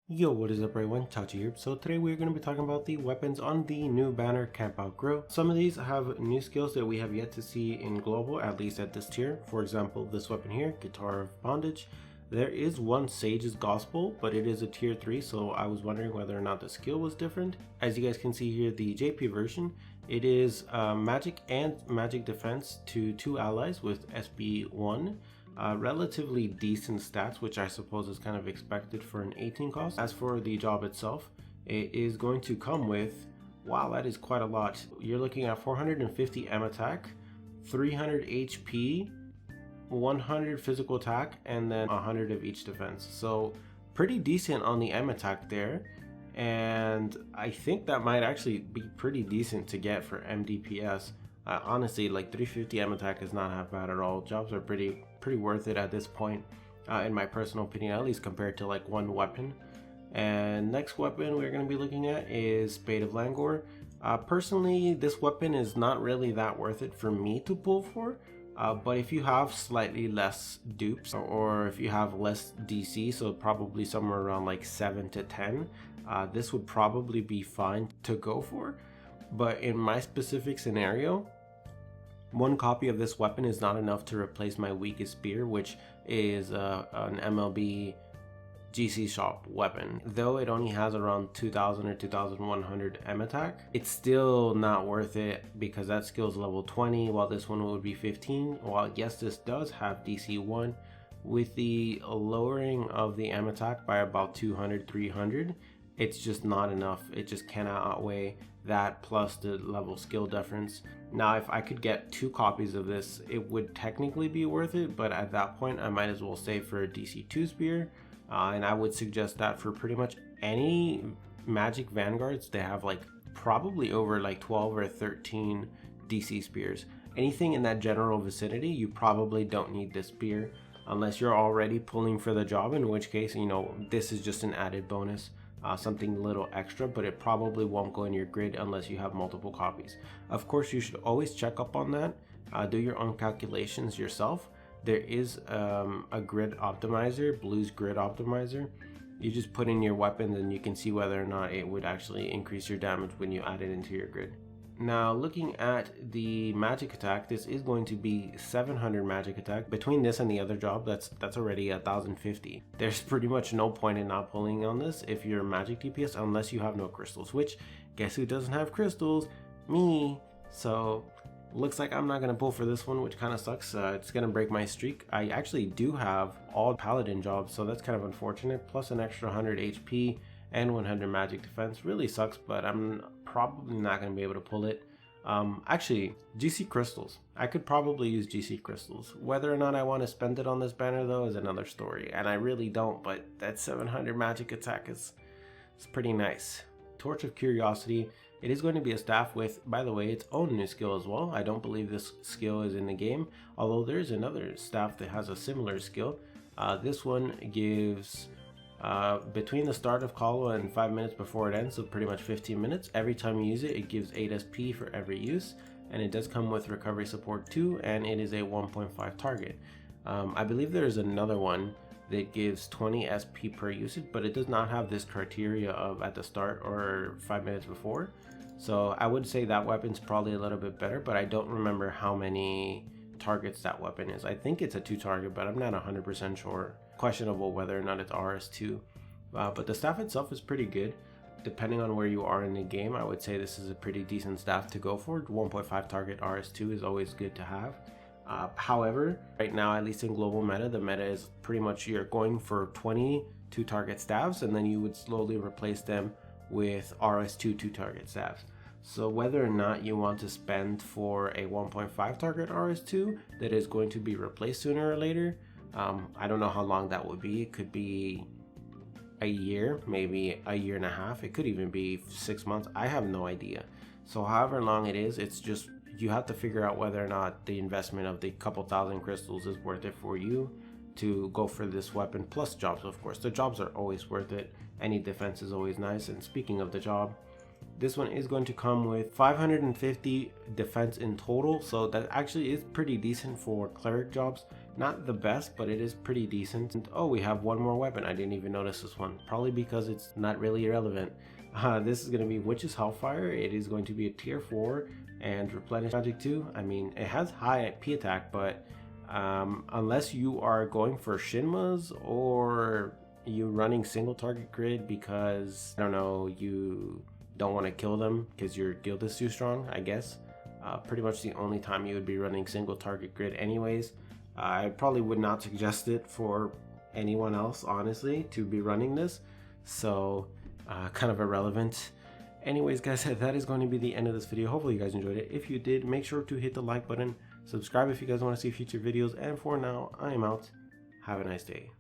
Yo, what is up everyone, Tachi here. So today we're going to be talking about the weapons on the new banner Campout Grow. Some of these have new skills that we have yet to see in global, at least at this tier. For example, this weapon here, Guitar of Bondage. There is one Sage's Gospel, but it is a tier 3, so I was wondering whether or not the skill was different. As you guys can see here, the JP version, it is magic and magic defense to 2 allies with SB1. Relatively decent stats, which I suppose is kind of expected for an 18 cost. As for the job itself, it is going to come with, wow, that is quite a lot. You're looking at 450 M attack, 300 HP, 100 physical attack, and then 100 of each defense. So pretty decent on the M attack there. And I think that might actually be pretty decent to get for MDPS. Honestly, like 350 M attack is not half bad at all. Jobs are pretty worth it at this point, in my personal opinion, at least compared to like one weapon. And next weapon we're going to be looking at is Spade of Langor. Personally, this weapon is not really that worth it for me to pull for. But if you have slightly less dupes, or if you have less DC, so probably somewhere around like 7 to 10, this would probably be fine to go for. But in my specific scenario, one copy of this weapon is not enough to replace my weakest spear, which is an MLB GC shop weapon. Though it only has around 2000 or 2100 M attack, it's still not worth it because that skill is level 20 while this one would be 15. While yes, this does have DC 1, with the lowering of the M attack by about 200-300, it's just not enough. It just cannot outweigh that plus the level skill difference. Now if I could get 2 copies of this, it would technically be worth it, but at that point I might as well save for a DC 2 spear. And I would suggest that for pretty much any magic vanguards, they have like probably over like 12 or 13 DC spears. Anything in that general vicinity, you probably don't need this spear unless you're already pulling for the job, in which case, you know, this is just an added bonus. Something a little extra, but it probably won't go in your grid unless you have multiple copies. Of course, you should always check up on that. Do your own calculations yourself. There is a grid optimizer, Blue's grid optimizer. You just put in your weapons and you can see whether or not it would actually increase your damage when you add it into your grid. Now looking at the magic attack, this is going to be 700 magic attack. Between this and the other job, that's already 1050. There's pretty much no point in not pulling on this if you're magic DPS unless you have no crystals, which guess who doesn't have crystals? Me. So looks like I'm not gonna pull for this one, which kind of sucks. It's gonna break my streak. I actually do have all paladin jobs, so that's kind of unfortunate, plus an extra 100 HP and 100 magic defense. Really sucks, but I'm probably not going to be able to pull it. Actually, GC crystals. I could probably use GC crystals. Whether or not I want to spend it on this banner though is another story, and I really don't, but that 700 magic attack is pretty nice. Torch of Curiosity. It is going to be a staff with, by the way, its own new skill as well. I don't believe this skill is in the game, although there's another staff that has a similar skill. This one gives between the start of call and 5 minutes before it ends, so pretty much 15 minutes. Every time you use it, it gives 8 SP for every use, and it does come with recovery support too, and it is a 1.5 target. I believe there is another one that gives 20 SP per usage, but it does not have this criteria of at the start or 5 minutes before. So I would say that weapon's probably a little bit better, but I don't remember how many targets that weapon is. I think it's a 2 target, but I'm not 100% sure. Questionable whether or not it's RS2, but the staff itself is pretty good. Depending on where you are in the game, I would say this is a pretty decent staff to go for. 1.5 target RS2 is always good to have. However, right now, at least in global meta, the meta is pretty much you're going for 20 2 target staffs, and then you would slowly replace them with RS2 2 target staffs. So whether or not you want to spend for a 1.5 target RS2 that is going to be replaced sooner or later, I don't know how long that would be. It could be a year, maybe a year and a half. It could even be 6 months. I have no idea. So however long it is, it's just you have to figure out whether or not the investment of the couple thousand crystals is worth it for you to go for this weapon, plus jobs. Of course, the jobs are always worth it. Any defense is always nice. And speaking of the job, This one is going to come with 550 defense in total, so that actually is pretty decent for cleric jobs. Not the best, but it is pretty decent. And, oh, we have one more weapon. I didn't even notice this one, probably because it's not really irrelevant. This is going to be Witch's Hellfire. It is going to be a tier 4 and replenish magic 2. I mean, it has high P attack, but unless you are going for Shinmas or you running single target grid because, I don't know, you don't want to kill them because your guild is too strong, I guess. Pretty much the only time you would be running single target grid anyways. I probably would not suggest it for anyone else, honestly, to be running this. So kind of irrelevant. Anyways, guys, that is going to be the end of this video. Hopefully you guys enjoyed it. If you did, make sure to hit the like button, subscribe if you guys want to see future videos, and for now, I am out. Have a nice day.